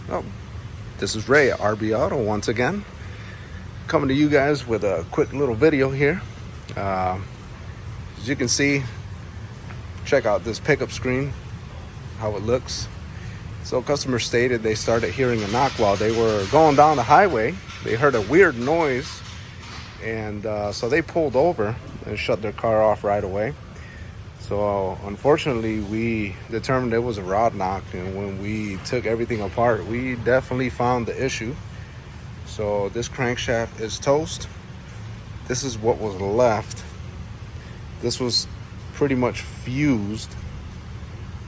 Oh, this is Ray at RB Auto once again, coming to you guys with a quick little video here. As you can see, check out this pickup screen, how it looks. So customer stated they started hearing a knock while they were going down the highway. They heard a weird noise, and so they pulled over and shut their car off right away. So unfortunately, we determined it was a rod knock, and when we took everything apart, we definitely found the issue. So this crankshaft is toast. This is what was left. This was pretty much fused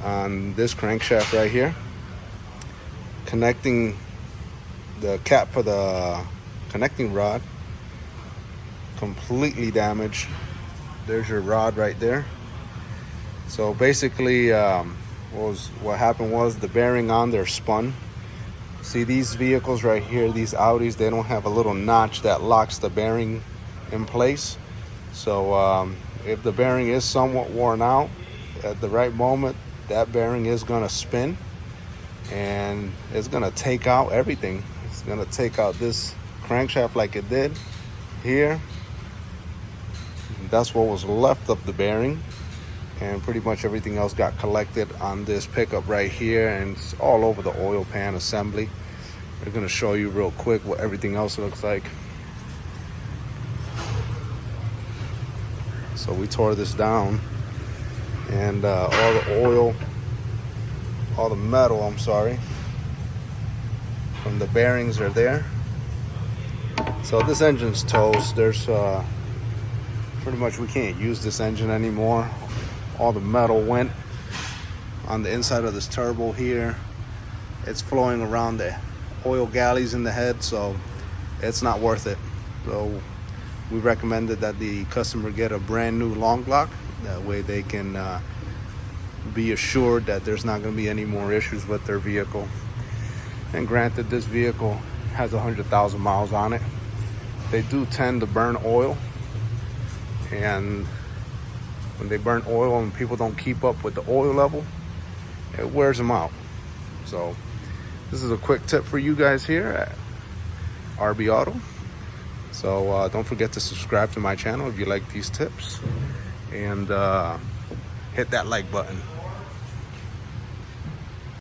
on this crankshaft right here, connecting the cap for the connecting rod. Completely damaged. There's your rod right there. So basically, what happened was the bearing on there spun. See, these vehicles right here, these Audis, they don't have a little notch that locks the bearing in place. So if the bearing is somewhat worn out, at the right moment, that bearing is gonna spin, and it's gonna take out everything. It's gonna take out this crankshaft like it did here. That's what was left of the bearing, and pretty much everything else got collected on this pickup right here, and it's all over the oil pan assembly. We're gonna show you real quick what everything else looks like. So we tore this down, and all the oil, all the metal, I'm sorry, from the bearings are there. So this engine's toast. There's pretty much, we can't use this engine anymore. All the metal went on the inside of this turbo here. It's flowing around the oil galleys in the head, so it's not worth it. So we recommended that the customer get a brand new long block. That way they can be assured that there's not going to be any more issues with their vehicle. And granted, this vehicle has 100,000 miles on it. They do tend to burn oil, and when they burn oil and people don't keep up with the oil level, it wears them out. So this is a quick tip for you guys here at RB Auto. So don't forget to subscribe to my channel if you like these tips, and hit that like button.